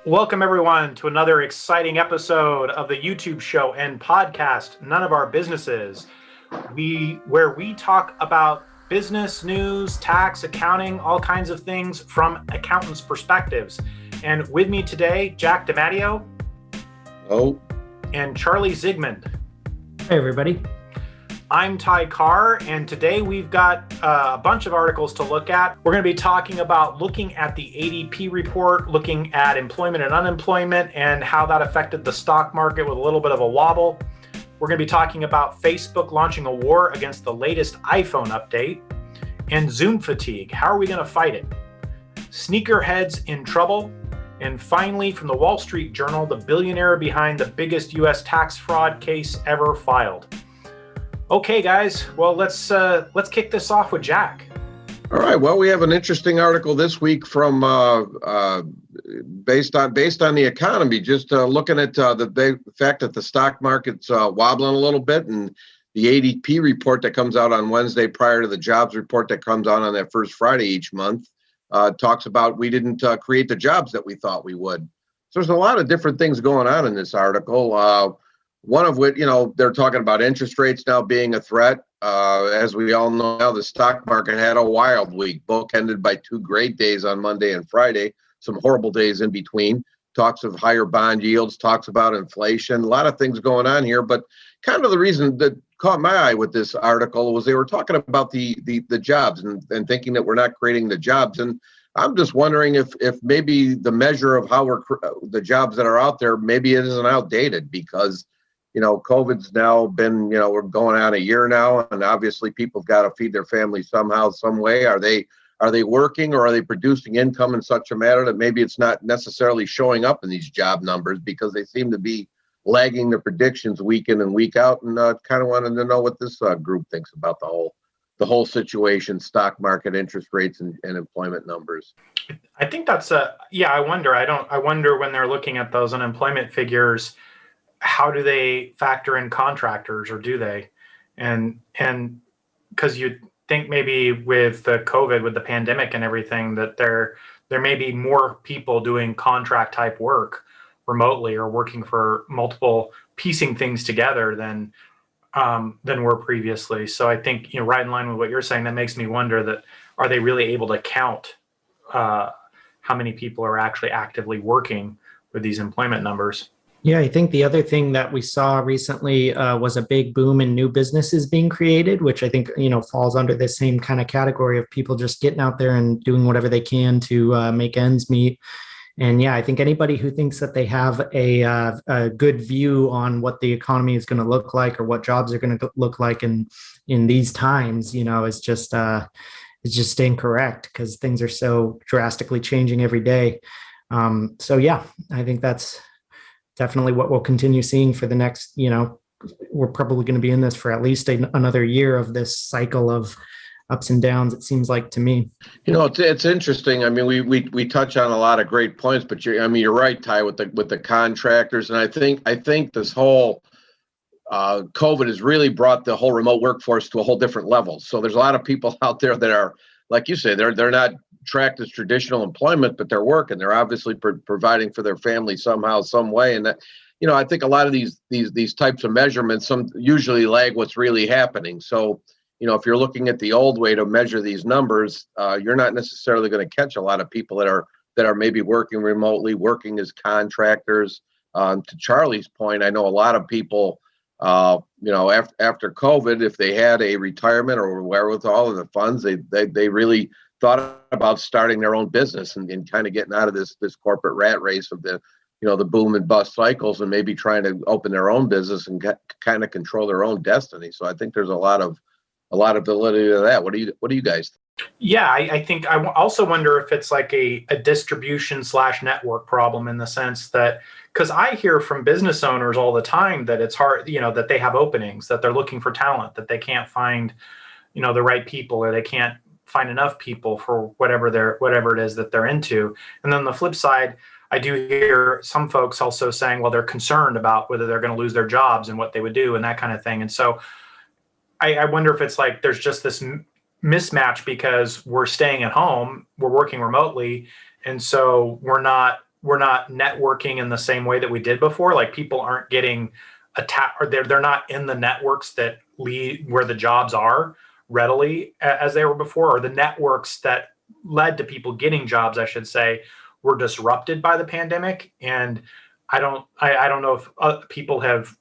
Welcome, everyone, to another exciting episode of the YouTube show and podcast, None of Our Businesses, where we talk about business news, tax, accounting, all kinds of things from accountants' perspectives. And with me today, Jack DiMatteo. Oh. And Charlie Zygmunt. Hey, everybody. I'm Ty Carr, and today we've got a bunch of articles to look at. We're going to be talking about looking at the ADP report, looking at employment and unemployment, and how that affected the stock market with a little bit of a wobble. We're going to be talking about Facebook launching a war against the latest iPhone update, and Zoom fatigue. How are we going to fight it? Sneakerheads in trouble. And finally, from the Wall Street Journal, the billionaire behind the biggest U.S. tax fraud case ever filed. Okay, guys. Well, let's kick this off with Jack. All right. Well, we have an interesting article this week from based on the economy. Just looking at the fact that the stock market's wobbling a little bit, and the ADP report that comes out on Wednesday prior to the jobs report that comes out on that first Friday each month talks about we didn't create the jobs that we thought we would. So there's a lot of different things going on in this article. One of which, they're talking about interest rates now being a threat. As we all know now, the stock market had a wild week, bookended by two great days on Monday and Friday, some horrible days in between. Talks of higher bond yields, talks about inflation, a lot of things going on here. But kind of the reason that caught my eye with this article was they were talking about the jobs and thinking that we're not creating the jobs. And I'm just wondering if maybe the measure of how the jobs that are out there, maybe it isn't outdated because COVID's now been, we're going on a year now, and obviously people have got to feed their family somehow, some way. Are they working, or are they producing income in such a manner that maybe it's not necessarily showing up in these job numbers because they seem to be lagging the predictions week in and week out? And kind of wanted to know what this group thinks about the whole situation, stock market, interest rates, and employment numbers. I think that's I wonder when they're looking at those unemployment figures, how do they factor in contractors, or do they? And because you think maybe with the COVID, with the pandemic and everything, that there may be more people doing contract type work remotely or working for multiple, piecing things together than were previously. So I think, right in line with what you're saying, that makes me wonder that are they really able to count how many people are actually actively working with these employment numbers? Yeah, I think the other thing that we saw recently was a big boom in new businesses being created, which I think, falls under the same kind of category of people just getting out there and doing whatever they can to make ends meet. And yeah, I think anybody who thinks that they have a good view on what the economy is going to look like or what jobs are going to look like in these times, is just incorrect, because things are so drastically changing every day. So yeah, I think that's definitely what we'll continue seeing for the next, we're probably going to be in this for at least another year of this cycle of ups and downs, it seems like to me. It's interesting. I mean, we touch on a lot of great points, but you're right, Ty, with the contractors. And I think this whole COVID has really brought the whole remote workforce to a whole different level. So there's a lot of people out there that are, like you say, they're not tracked as traditional employment, but they're working. They're obviously providing for their family somehow, some way. And that, I think a lot of these types of measurements usually lag what's really happening. So, if you're looking at the old way to measure these numbers, you're not necessarily going to catch a lot of people that are maybe working remotely, working as contractors. To Charlie's point, I know a lot of people, after COVID, if they had a retirement or wherewithal of the funds, they really thought about starting their own business and kind of getting out of this corporate rat race of the boom and bust cycles, and maybe trying to open their own business and kind of control their own destiny. So I think there's a lot of validity to that. What do you guys think? Yeah, I think I also wonder if it's like a distribution / network problem, in the sense that, because I hear from business owners all the time that it's hard, that they have openings, that they're looking for talent, that they can't find, the right people, or they can't find enough people for whatever it is that they're into. And then on the flip side, I do hear some folks also saying, well, they're concerned about whether they're going to lose their jobs and what they would do and that kind of thing. And so I wonder if it's like there's just this mismatch because we're staying at home, we're working remotely, and so we're not networking in the same way that we did before. Like people aren't getting attacked, or they're not in the networks that lead where the jobs are readily as they were before, or the networks that led to people getting jobs, I should say, were disrupted by the pandemic. And I don't know if people have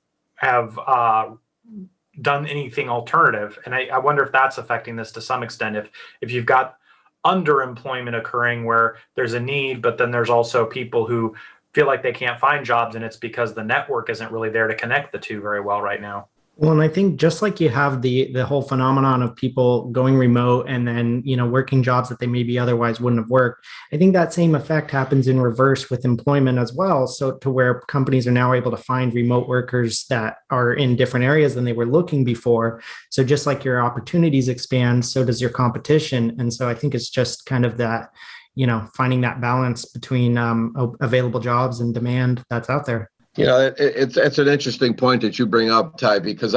done anything alternative. And I wonder if that's affecting this to some extent. If you've got underemployment occurring where there's a need, but then there's also people who feel like they can't find jobs, and it's because the network isn't really there to connect the two very well right now. Well, and I think just like you have the whole phenomenon of people going remote and then, working jobs that they maybe otherwise wouldn't have worked, I think that same effect happens in reverse with employment as well. So to where companies are now able to find remote workers that are in different areas than they were looking before. So just like your opportunities expand, so does your competition. And so I think it's just kind of that, finding that balance between available jobs and demand that's out there. It's an interesting point that you bring up, Ty, because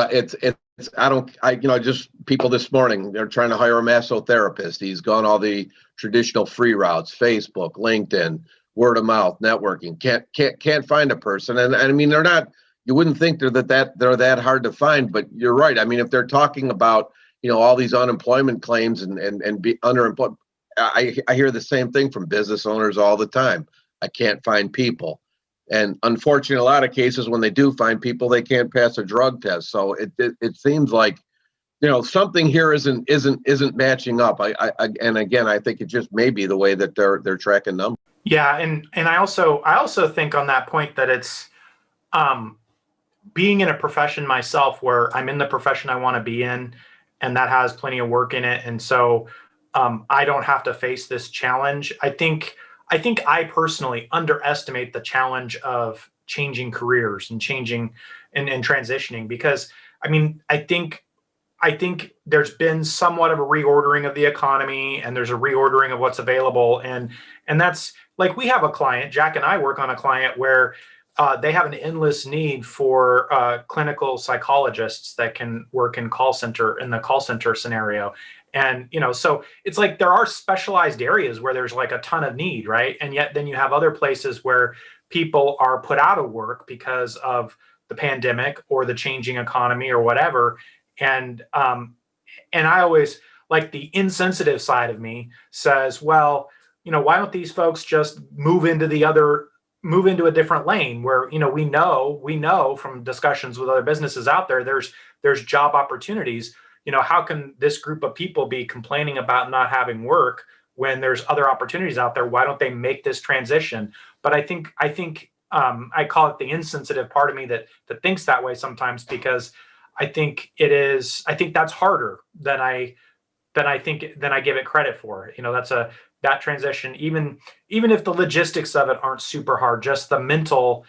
just people this morning, they're trying to hire a massotherapist. He's gone all the traditional free routes, Facebook, LinkedIn, word of mouth, networking. Can't find a person. And I mean, they're not, you wouldn't think they're that hard to find, but you're right. I mean, if they're talking about, all these unemployment claims and be underemployed, I hear the same thing from business owners all the time. I can't find people. And unfortunately, a lot of cases when they do find people, they can't pass a drug test. So it seems like, something here isn't matching up. And again, I think it just may be the way that they're tracking numbers. Yeah, and I also think on that point that it's being in a profession myself where I'm in the profession I want to be in, and that has plenty of work in it, and so I don't have to face this challenge. I think I personally underestimate the challenge of changing careers and changing and transitioning, because I mean, I think there's been somewhat of a reordering of the economy, and there's a reordering of what's available. And that's like, we have a client, Jack and I work on a client where they have an endless need for clinical psychologists that can work in the call center scenario. And, so it's like there are specialized areas where there's like a ton of need, right? And yet then you have other places where people are put out of work because of the pandemic or the changing economy or whatever. And I always, like, the insensitive side of me says, well, why don't these folks just move into a different lane where, we know from discussions with other businesses out there, there's job opportunities. How can this group of people be complaining about not having work when there's other opportunities out there? Why don't they make this transition? But I think I call it the insensitive part of me that thinks that way sometimes, because I think that's harder than I give it credit for. That transition, even if the logistics of it aren't super hard, just the mental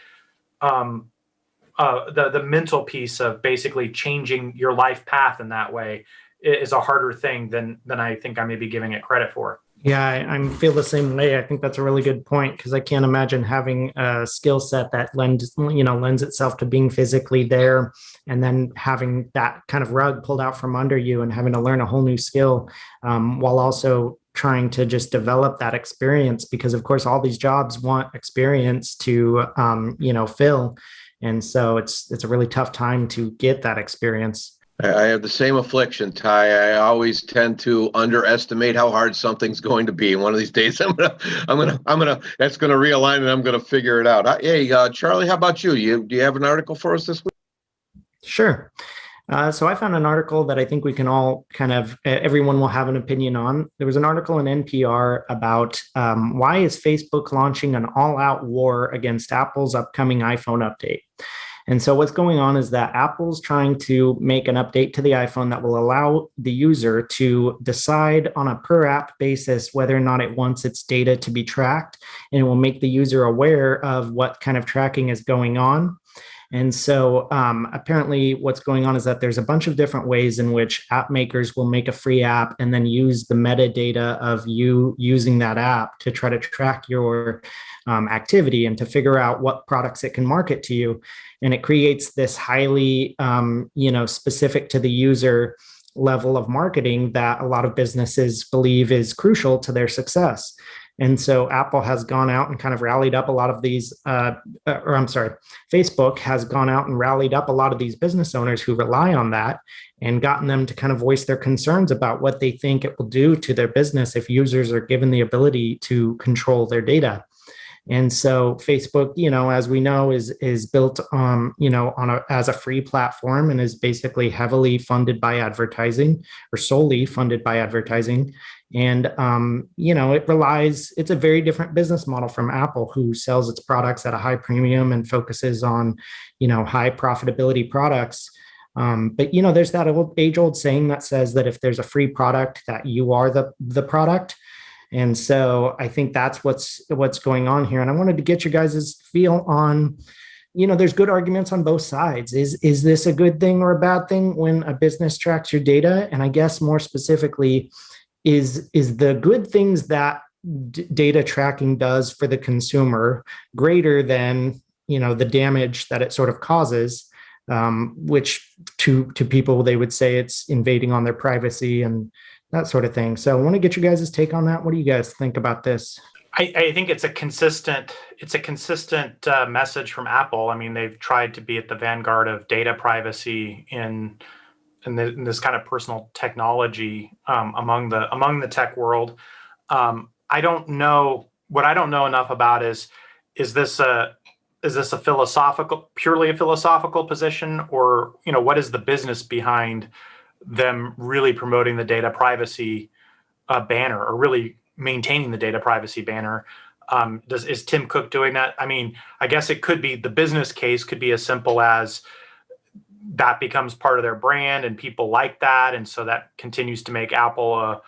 the mental piece of basically changing your life path in that way is a harder thing than I think I may be giving it credit for. Yeah, I feel the same way. I think that's a really good point, because I can't imagine having a skill set that lends itself to being physically there, and then having that kind of rug pulled out from under you and having to learn a whole new skill, while also trying to just develop that experience, because of course all these jobs want experience to fill. And so it's a really tough time to get that experience. I have the same affliction, Ty. I always tend to underestimate how hard something's going to be. One of these days, that's gonna realign, and I'm gonna figure it out. Hey, Charlie, how about you? Do you have an article for us this week? Sure. So I found an article that I think we can all everyone will have an opinion on. There was an article in NPR about why is Facebook launching an all-out war against Apple's upcoming iPhone update. And so what's going on is that Apple's trying to make an update to the iPhone that will allow the user to decide on a per app basis whether or not it wants its data to be tracked, and it will make the user aware of what kind of tracking is going on. And so apparently what's going on is that there's a bunch of different ways in which app makers will make a free app and then use the metadata of you using that app to try to track your activity and to figure out what products it can market to you. And it creates this highly, specific to the user level of marketing that a lot of businesses believe is crucial to their success. And so Apple has gone out and kind of rallied up a lot of these, Facebook has gone out and rallied up a lot of these business owners who rely on that and gotten them to kind of voice their concerns about what they think it will do to their business if users are given the ability to control their data. And so Facebook, as we know, is built as a free platform and is basically heavily funded by advertising or solely funded by advertising. And it's a very different business model from Apple, who sells its products at a high premium and focuses on, high profitability products. But there's that age-old saying that says that if there's a free product, that you are the product. And so I think that's what's going on here. And I wanted to get your guys' feel on, there's good arguments on both sides. Is this a good thing or a bad thing when a business tracks your data? And I guess more specifically, is the good things that data tracking does for the consumer greater than, the damage that it sort of causes, which to people, they would say it's invading on their privacy and that sort of thing. So I want to get your guys' take on that. What do you guys think about this? I think it's a consistent message from Apple. I mean, they've tried to be at the vanguard of data privacy in this kind of personal technology among the tech world. I don't know what I don't know enough about is this a purely philosophical position, or what is the business behind them really promoting the data privacy banner, or really maintaining the data privacy banner? Is Tim Cook doing that? I mean, I guess it could be, the business case could be as simple as that becomes part of their brand and people like that, and so that continues to make Apple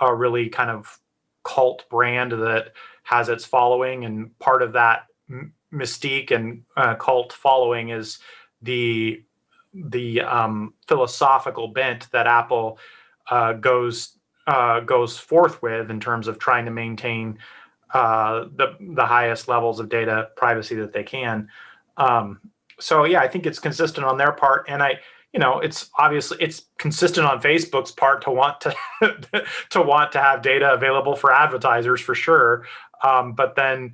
a really kind of cult brand that has its following, and part of that mystique and cult following is the philosophical bent that Apple goes forth with in terms of trying to maintain the highest levels of data privacy that they can. So yeah, I think it's consistent on their part, and it's consistent on Facebook's part to want to have data available for advertisers for sure. But then,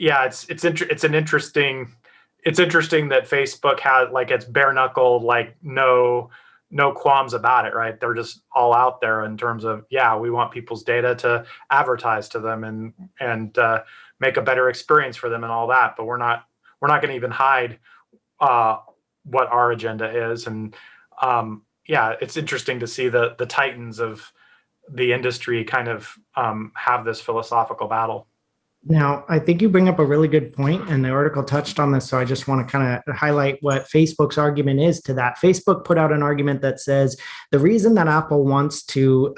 it's interesting that Facebook has, like, it's bare knuckled, like no qualms about it, right? They're just all out there in terms of, we want people's data to advertise to them and make a better experience for them and all that. But we're not going to even hide what our agenda is. And it's interesting to see the titans of the industry kind of have this philosophical battle. Now, I think you bring up a really good point, and the article touched on this, so I just want to kind of highlight what Facebook's argument is to that. Facebook put out an argument that says the reason that Apple wants to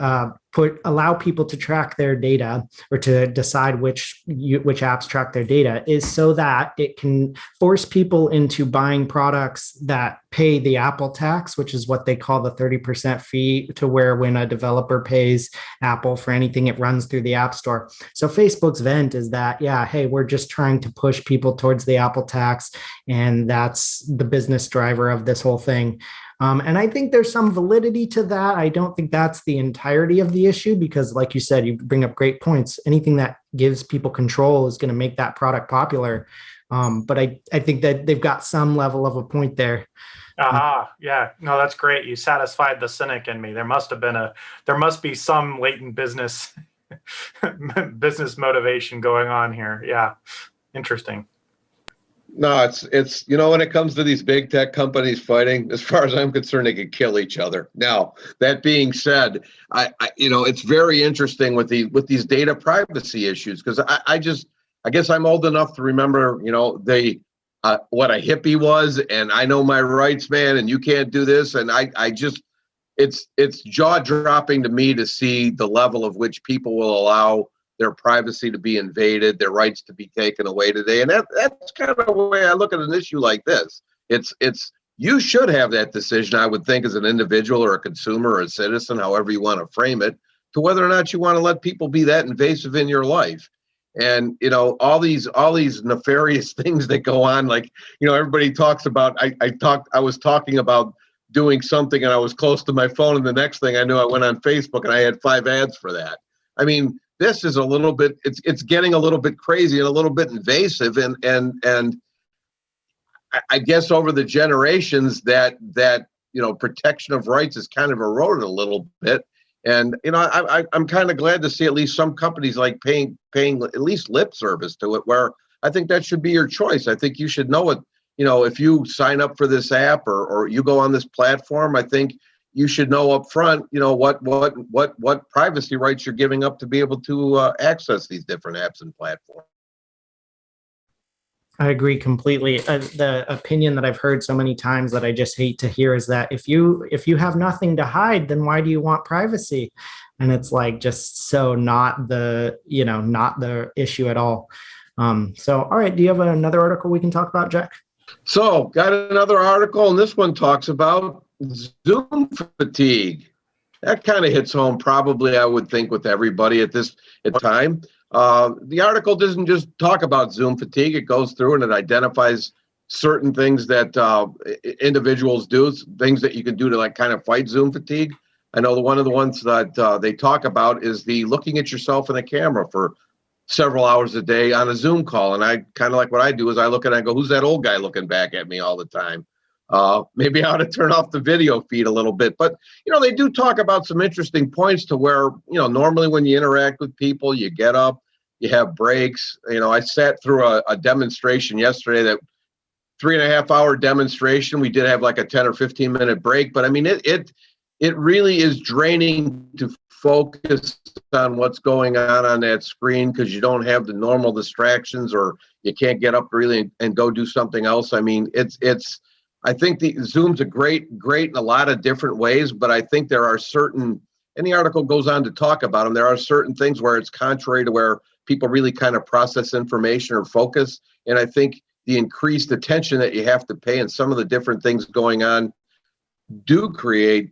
allow people to track their data, or to decide which apps track their data, is so that it can force people into buying products that pay the Apple tax, which is what they call the 30% fee, to where when a developer pays Apple for anything, it runs through the App Store. So Facebook's vent is that, hey, we're just trying to push people towards the Apple tax, and that's the business driver of this whole thing. And I think there's some validity to that. I don't think that's the entirety of the issue, because like you said, you bring up great points. Anything that gives people control is going to make that product popular. But I think that they've got some level of a point there. Yeah. No, that's great. You satisfied the cynic in me. There must be some latent business motivation going on here. Yeah. Interesting. No, it's when it comes to these big tech companies fighting, as far as I'm concerned, they could kill each other. Now, that being said, I it's very interesting with these data privacy issues, because I guess I'm old enough to remember, what a hippie was, and I know my rights, man, and you can't do this, and it's jaw dropping to me to see the level of which people will allow their privacy to be invaded, their rights to be taken away today. And that's kind of the way I look at an issue like this. It's you should have that decision, I would think, as an individual or a consumer or a citizen, however you want to frame it, to whether or not you want to let people be that invasive in your life. And all these nefarious things that go on, like everybody talks about. I was talking about doing something, and I was close to my phone, and the next thing I knew, I went on Facebook and I had 5 ads for that. I mean, this is a little bit, it's getting a little bit crazy and a little bit invasive, and I guess over the generations that protection of rights is kind of eroded a little bit. And I'm kind of glad to see at least some companies like paying at least lip service to it, where I think that should be your choice. I think you should know it. If you sign up for this app or you go on this platform, I think you should know up front, what privacy rights you're giving up to be able to access these different apps and platforms. I agree completely. The opinion that I've heard so many times that I just hate to hear is that if you have nothing to hide, then why do you want privacy? And it's like just so not the issue at all. So, all right. Do you have another article we can talk about, Jack? So, got another article, and this one talks about Zoom fatigue. That kind of hits home, probably, I would think, with everybody at time. The article doesn't just talk about Zoom fatigue. It goes through and it identifies certain things that individuals do, things that you can do to like kind of fight Zoom fatigue. I know one of the ones that they talk about is the looking at yourself in the camera for several hours a day on a Zoom call. And I kind of like what I do is I look and I go, who's that old guy looking back at me all the time? Maybe I ought to turn off the video feed a little bit. But, they do talk about some interesting points to where, normally when you interact with people, you get up, you have breaks. I sat through a demonstration yesterday, that 3.5-hour demonstration. We did have like a 10 or 15-minute break. But I mean, it really is draining to focus on what's going on that screen because you don't have the normal distractions, or you can't get up really and go do something else. I mean, I think the Zoom's a great in a lot of different ways, but I think there are certain, and the article goes on to talk about them, there are certain things where it's contrary to where people really kind of process information or focus. And I think the increased attention that you have to pay and some of the different things going on do create,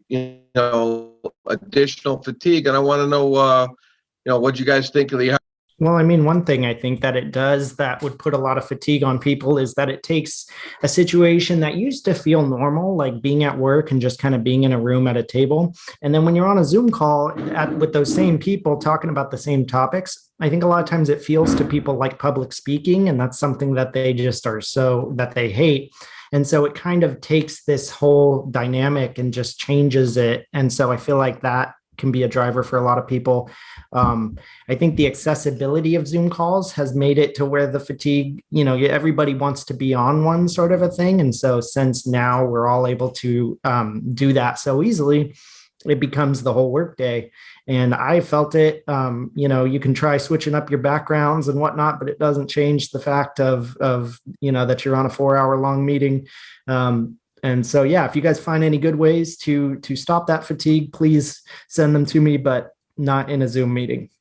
additional fatigue. And I want to know, what you guys think of the. Well, I mean, one thing I think that it does that would put a lot of fatigue on people is that it takes a situation that used to feel normal, like being at work and just kind of being in a room at a table. And then when you're on a Zoom call with those same people talking about the same topics, I think a lot of times it feels to people like public speaking, and that's something that they just that they hate. And so it kind of takes this whole dynamic and just changes it. And so I feel like that can be a driver for a lot of people. I think the accessibility of Zoom calls has made it to where the fatigue, everybody wants to be on one sort of a thing. And so since now we're all able to do that so easily, it becomes the whole workday. And I felt it, you can try switching up your backgrounds and whatnot, but it doesn't change the fact of that you're on a 4-hour long meeting. And so, yeah, if you guys find any good ways to stop that fatigue, please send them to me, but not in a Zoom meeting.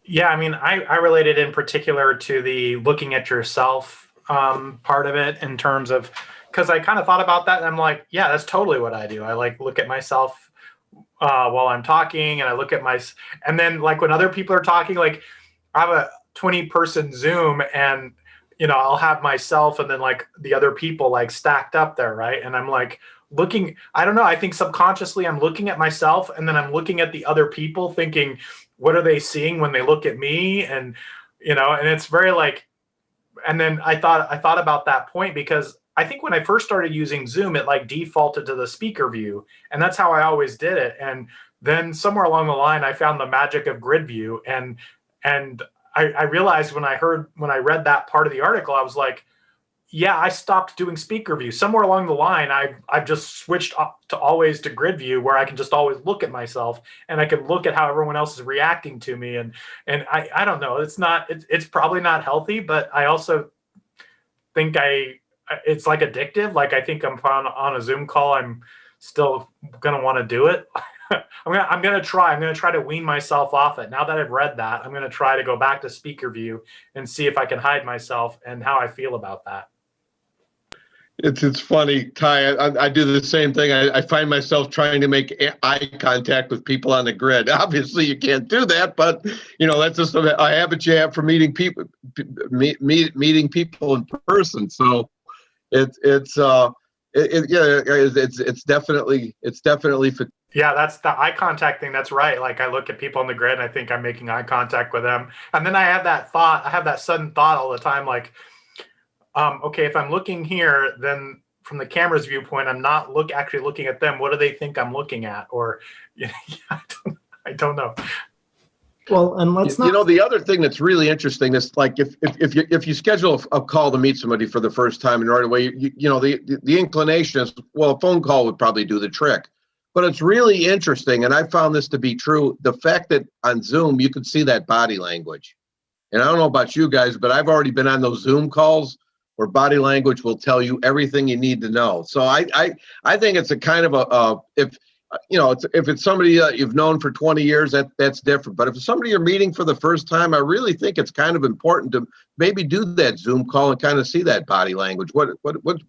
Yeah, I mean, I related in particular to the looking at yourself part of it in terms of, because I kind of thought about that and I'm like, yeah, that's totally what I do. I like look at myself while I'm talking, and I look at and then like when other people are talking, like I have a 20-person Zoom, and I'll have myself and then like the other people like stacked up there, right? And I'm like looking, I don't know, I think subconsciously I'm looking at myself and then I'm looking at the other people thinking, what are they seeing when they look at me? And, and it's very like, and then I thought about that point because I think when I first started using Zoom, it like defaulted to the speaker view, and that's how I always did it. And then somewhere along the line, I found the magic of grid view, and I realized when I read that part of the article, I was like, yeah, I stopped doing speaker view. Somewhere along the line, I've just switched up to always to grid view, where I can just always look at myself and I can look at how everyone else is reacting to me. And I don't know, it's probably not healthy, but I also think it's like addictive. Like I think I'm on a Zoom call, I'm still gonna want to do it. I'm gonna try to wean myself off it. Now that I've read that, I'm gonna try to go back to speaker view and see if I can hide myself and how I feel about that. It's funny, Ty. I do the same thing. I find myself trying to make eye contact with people on the grid. Obviously, you can't do that, but that's just a habit you have for meeting people, meeting people in person. So it's definitely Yeah, that's the eye contact thing. That's right. Like I look at people on the grid and I think I'm making eye contact with them. And then I have that thought, I have that sudden thought all the time, like, okay, if I'm looking here, then from the camera's viewpoint, I'm not actually looking at them. What do they think I'm looking at? Or, yeah, I don't know. Well, and let's You know, not. the other thing that's really interesting is like if you schedule a call to meet somebody for the first time and right away, the inclination is, well, a phone call would probably do the trick. But it's really interesting, and I found this to be true, the fact that on Zoom you can see that body language. And I don't know about you guys, but I've already been on those Zoom calls where body language will tell you everything you need to know. So I think it's a kind of if it's somebody you've known for 20 years, that's different. But if it's somebody you're meeting for the first time, I really think it's kind of important to maybe do that Zoom call and kind of see that body language. What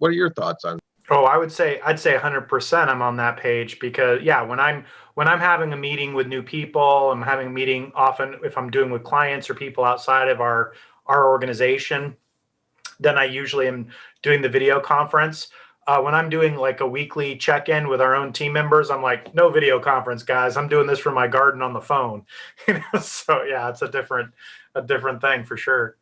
are your thoughts on? Oh, I'd say 100% I'm on that page because yeah, when I'm having a meeting with new people, I'm having a meeting often if I'm doing with clients or people outside of our organization, then I usually am doing the video conference. When I'm doing like a weekly check-in with our own team members, I'm like, no video conference, guys. I'm doing this from my garden on the phone. So yeah, it's a different thing for sure.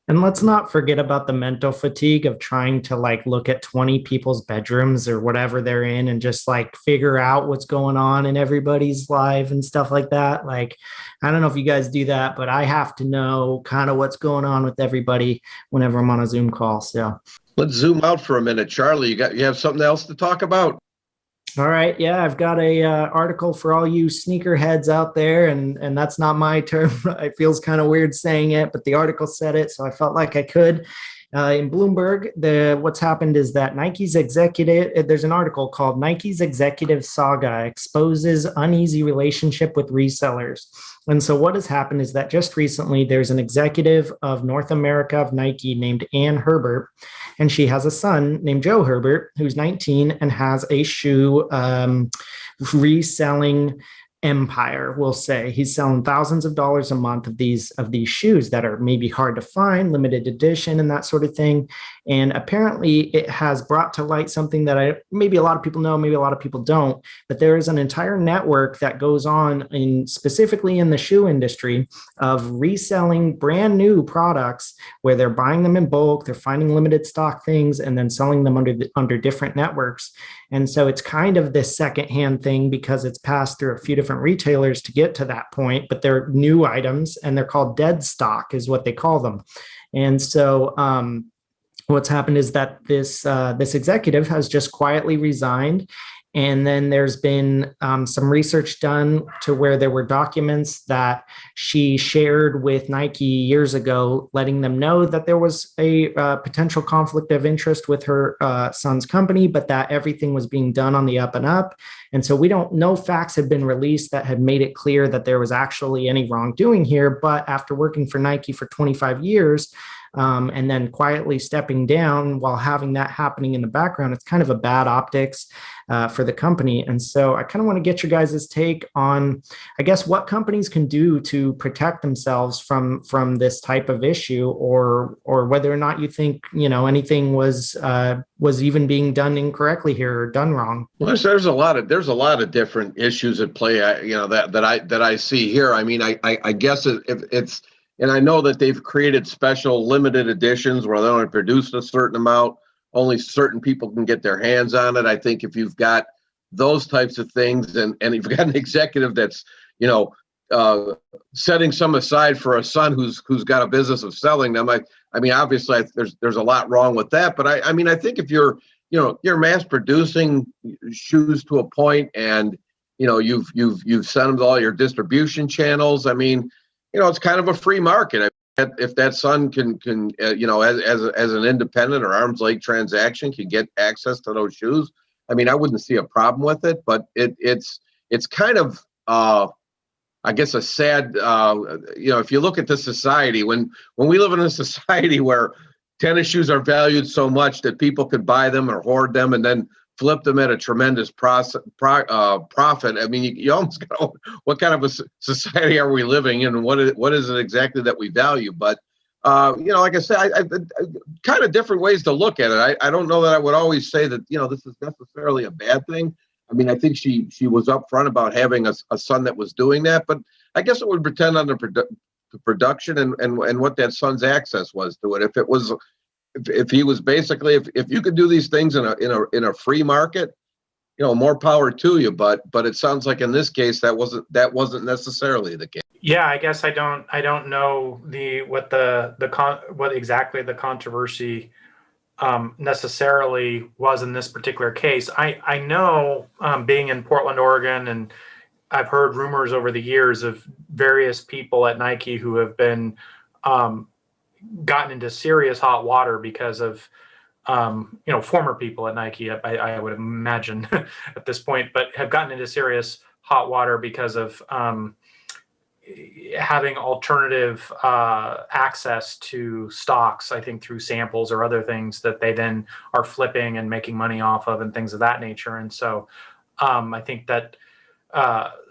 And let's not forget about the mental fatigue of trying to like look at 20 people's bedrooms or whatever they're in and just like figure out what's going on in everybody's life and stuff like that. Like, I don't know if you guys do that, but I have to know kind of what's going on with everybody whenever I'm on a Zoom call. So, Let's zoom out for a minute, Charlie. You have something else to talk about? all right, yeah, I've got a article for all you sneakerheads out there, and that's not my term. It feels kind of weird saying it, but the article said it, so I felt like I could. In Bloomberg, what's happened is that Nike's executive. There's an article called "Nike's Executive Saga Exposes Uneasy Relationship with Resellers." And so, what has happened is that just recently, there's an executive of North America of Nike named Ann Herbert, and she has a son named Joe Herbert, who's 19 and has a shoe reselling empire. We'll say he's selling thousands of dollars a month of these shoes that are maybe hard to find, limited edition, and that sort of thing. And apparently, it has brought to light something that maybe a lot of people know, maybe a lot of people don't. But there is an entire network that goes on specifically in the shoe industry of reselling brand new products where they're buying them in bulk, they're finding limited stock things, and then selling them under different networks. And so it's kind of this secondhand thing because it's passed through a few different retailers to get to that point, but they're new items and they're called dead stock is what they call them. And so what's happened is that this executive has just quietly resigned. And then there's been some research done to where there were documents that she shared with Nike years ago, letting them know that there was a potential conflict of interest with her son's company, but that everything was being done on the up and up. And so no facts have been released that had made it clear that there was actually any wrongdoing here. But after working for Nike for 25 years, and then quietly stepping down while having that happening in the background, it's kind of a bad optics for the company. And so I kind of want to get your guys' take on, I guess, what companies can do to protect themselves from this type of issue, or whether or not you think, anything was even being done incorrectly here or done wrong. Well, there's a lot of different issues at play. That I see here. I mean, I guess if it's. And I know that they've created special limited editions where they only produce a certain amount. Only certain people can get their hands on it. I think if you've got those types of things and you've got an executive that's, setting some aside for a son who's got a business of selling them, I mean, obviously there's a lot wrong with that. But I mean, I think if you're mass producing shoes to a point and, you've sent them to all your distribution channels. I mean, it's kind of a free market. If that son can as an independent or arm's length transaction can get access to those shoes, I mean, I wouldn't see a problem with it. But it's kind of I guess a sad if you look at the society when we live in a society where tennis shoes are valued so much that people could buy them or hoard them and then flip them at a tremendous profit. I mean, you almost go, what kind of a society are we living in, and what is it exactly that we value? But like I said, I kind of different ways to look at it. I don't know that I would always say that this is necessarily a bad thing. I mean, I think she was upfront about having a son that was doing that, but I guess it would depend on the production and what that son's access was to it. If it was, if he was basically, if you could do these things in a free market, more power to you. But it sounds like in this case that wasn't necessarily the case. Yeah, I guess I don't know what exactly the controversy necessarily was in this particular case. I know, being in Portland, Oregon, and I've heard rumors over the years of various people at Nike who have been gotten into serious hot water because of former people at Nike. I would imagine at this point, but have gotten into serious hot water because of having alternative access to stocks, I think through samples or other things that they then are flipping and making money off of and things of that nature. And so I think that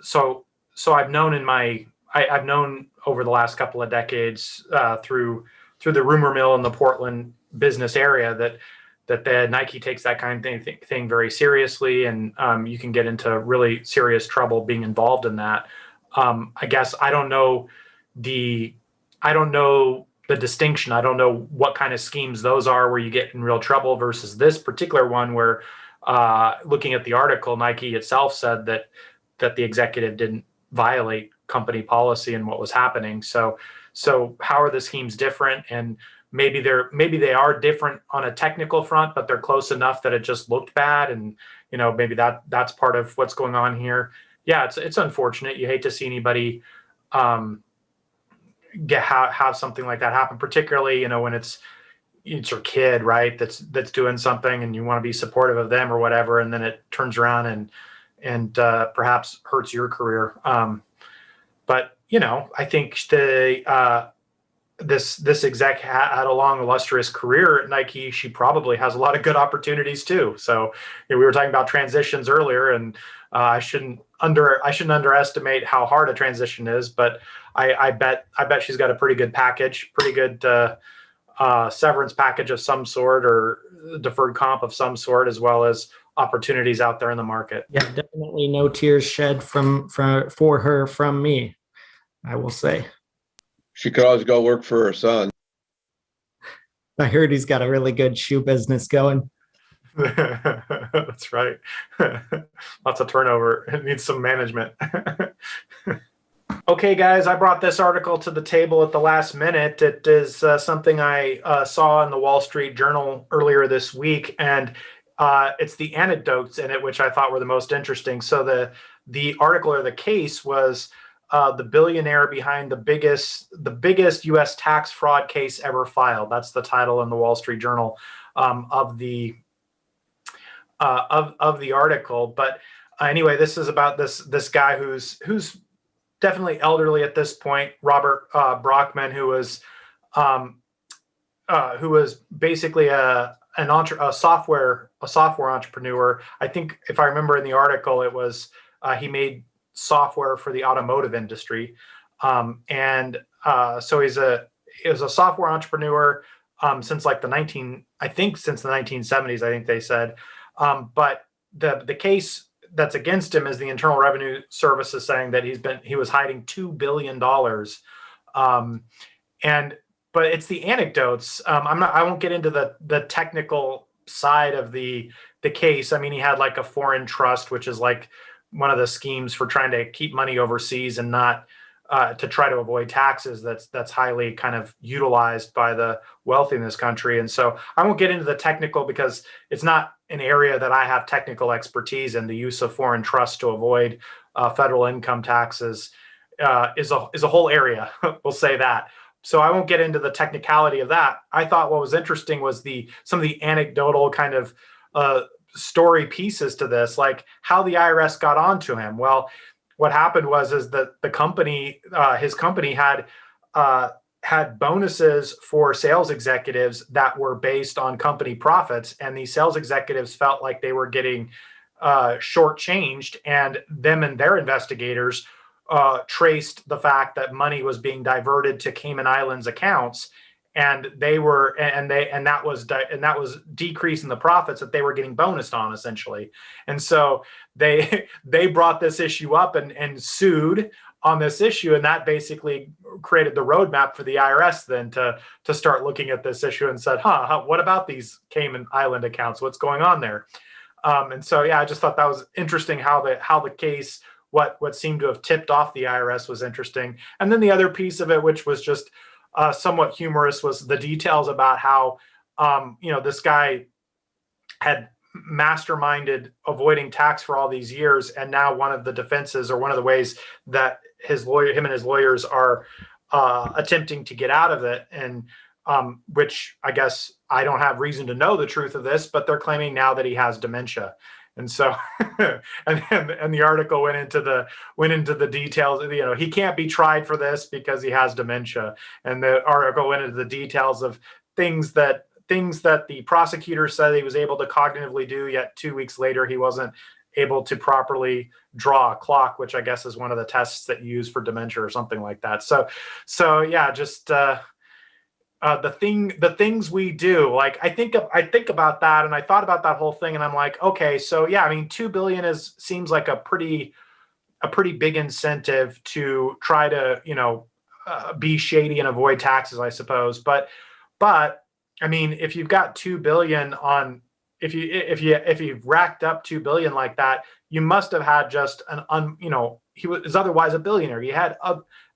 so I've known I've known over the last couple of decades through the rumor mill in the Portland business area that the Nike takes that kind of thing very seriously, and you can get into really serious trouble being involved in that. I guess I don't know the distinction. I don't know what kind of schemes those are where you get in real trouble versus this particular one where, looking at the article, Nike itself said that the executive didn't violate company policy and what was happening. So how are the schemes different? And maybe they are different on a technical front, but they're close enough that it just looked bad. And maybe that's part of what's going on here. Yeah, it's unfortunate. You hate to see anybody have something like that happen, particularly when it's your kid, right? That's doing something, and you want to be supportive of them or whatever, and then it turns around and perhaps hurts your career. But I think this exec had a long, illustrious career at Nike. She probably has a lot of good opportunities too. So we were talking about transitions earlier, and I shouldn't underestimate how hard a transition is. But I bet she's got a pretty good package, pretty good severance package of some sort, or deferred comp of some sort, as well as opportunities out there in the market. Yeah, definitely no tears shed for her from me, I will say. She could always go work for her son. I heard he's got a really good shoe business going. That's right. Lots of turnover. It needs some management. Okay, guys, I brought this article to the table at the last minute. It is something I saw in the Wall Street Journal earlier this week, and it's the anecdotes in it which I thought were the most interesting. So the article, or the case, was the billionaire behind the biggest U.S. tax fraud case ever filed. That's the title in the Wall Street Journal of the article. But anyway, this is about this guy who's definitely elderly at this point, Robert Brockman, who was basically a software entrepreneur. I think, if I remember in the article, it was he made software for the automotive industry, and so he was a software entrepreneur since like the 1970s, I think they said. But the case that's against him is the Internal Revenue Service is saying that he was hiding $2 billion. But it's the anecdotes. I won't get into the technical side of the case. I mean, he had like a foreign trust, which is like one of the schemes for trying to keep money overseas and not to try to avoid taxes. That's highly kind of utilized by the wealthy in this country. And so I won't get into the technical because it's not an area that I have technical expertise in. The use of foreign trusts to avoid federal income taxes is a whole area. We'll say that. So I won't get into the technicality of that. I thought what was interesting was some of the anecdotal kind of story pieces to this, like how the IRS got onto him. Well, what happened is that his company had bonuses for sales executives that were based on company profits, and these sales executives felt like they were getting shortchanged, and them and their investigators traced the fact that money was being diverted to Cayman Islands accounts, and that was decreasing the profits that they were getting bonused on, essentially. And so they brought this issue up and sued on this issue, and that basically created the roadmap for the IRS then to start looking at this issue and said, what about these Cayman Island accounts? What's going on there? And so, yeah, I just thought that was interesting how the case, what seemed to have tipped off the IRS was interesting. And then the other piece of it, which was just somewhat humorous, was the details about how, this guy had masterminded avoiding tax for all these years. And now one of the defenses, or one of the ways that him and his lawyers are attempting to get out of it, and which I guess I don't have reason to know the truth of this, but they're claiming now that he has dementia. And so, and the article went into the details. He can't be tried for this because he has dementia. And the article went into the details of things that the prosecutor said he was able to cognitively do, yet 2 weeks later he wasn't able to properly draw a clock, which I guess is one of the tests that you use for dementia or something like that. So yeah, just the things we do. Like I think about that, and I thought about that whole thing, and I'm like, okay, so yeah, I mean, $2 billion seems like a pretty big incentive to try to be shady and avoid taxes, I suppose. But I mean, if you've got $2 billion on, if you've racked up $2 billion like that, you must have had just he was otherwise a billionaire. You had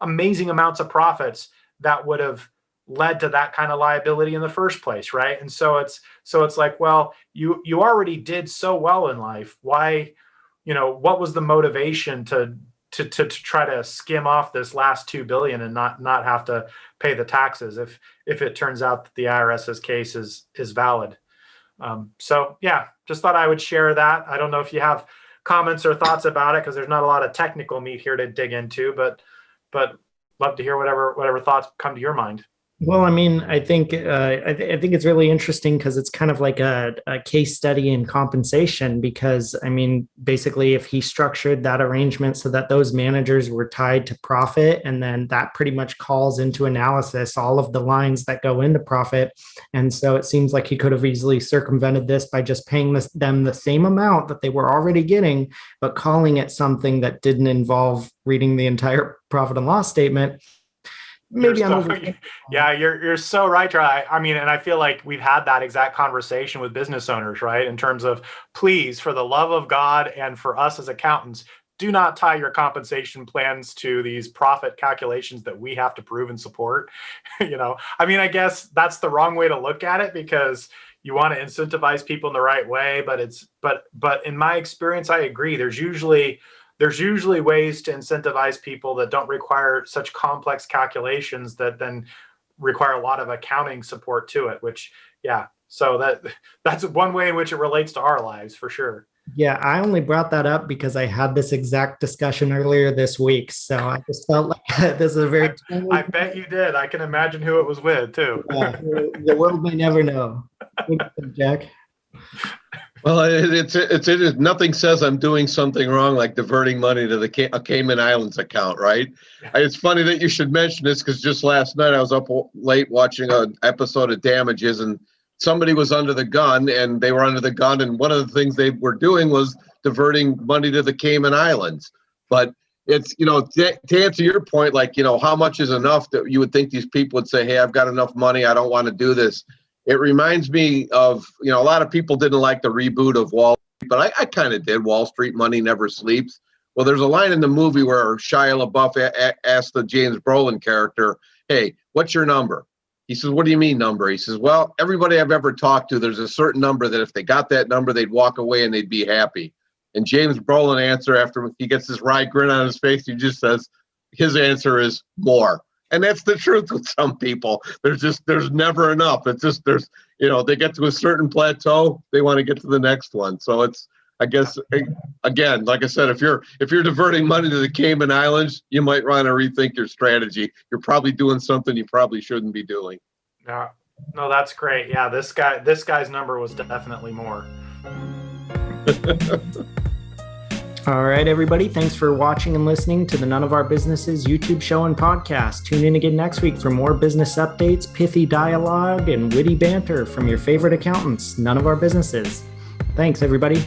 amazing amounts of profits that would have led to that kind of liability in the first place, right? And so it's like, well, you already did so well in life. Why, what was the motivation to try to skim off this last $2 billion and not have to pay the taxes if it turns out that the IRS's case is valid? So yeah, just thought I would share that. I don't know if you have comments or thoughts about it, because there's not a lot of technical meat here to dig into, but love to hear whatever thoughts come to your mind. Well, I mean, I think it's really interesting because it's kind of like a case study in compensation, because, I mean, basically, if he structured that arrangement so that those managers were tied to profit, and then that pretty much calls into analysis all of the lines that go into profit. And so it seems like he could have easily circumvented this by just paying them the same amount that they were already getting, but calling it something that didn't involve reading the entire profit and loss statement. Maybe you're so right, Charlie. I mean, and I feel like we've had that exact conversation with business owners, right? In terms of, please, for the love of God and for us as accountants, do not tie your compensation plans to these profit calculations that we have to prove and support. I mean, I guess that's the wrong way to look at it, because you want to incentivize people in the right way, but in my experience, I agree. There's usually ways to incentivize people that don't require such complex calculations that then require a lot of accounting support to it, which, yeah. So that's one way in which it relates to our lives, for sure. Yeah, I only brought that up because I had this exact discussion earlier this week. So I just felt like this is a very... I bet you did. I can imagine who it was with, too. Yeah, the world may never know. Jack? Well, it's nothing says I'm doing something wrong like diverting money to the Cayman Islands account, right? It's funny that you should mention this, because just last night I was up late watching an episode of Damages, and somebody was under the gun, and they were under the gun, and one of the things they were doing was diverting money to the Cayman Islands. But it's, to answer your point, like, how much is enough that you would think these people would say, hey, I've got enough money, I don't want to do this. It reminds me of, a lot of people didn't like the reboot of Wall Street, but I kind of did. Wall Street Money Never Sleeps. Well, there's a line in the movie where Shia LaBeouf asked the James Brolin character, hey, what's your number? He says, what do you mean number? He says, well, everybody I've ever talked to, there's a certain number that if they got that number, they'd walk away and they'd be happy. And James Brolin answer, after he gets this wry grin on his face, he just says, his answer is more. And that's the truth with some people. There's never enough. It's just, they get to a certain plateau, they want to get to the next one. So it's, I guess, again, like I said, if you're diverting money to the Cayman Islands, you might want to rethink your strategy. You're probably doing something you probably shouldn't be doing. No, that's great. Yeah, this guy's number was definitely more. All right, everybody. Thanks for watching and listening to the None of Our Businesses YouTube show and podcast. Tune in again next week for more business updates, pithy dialogue, and witty banter from your favorite accountants, None of Our Businesses. Thanks, everybody.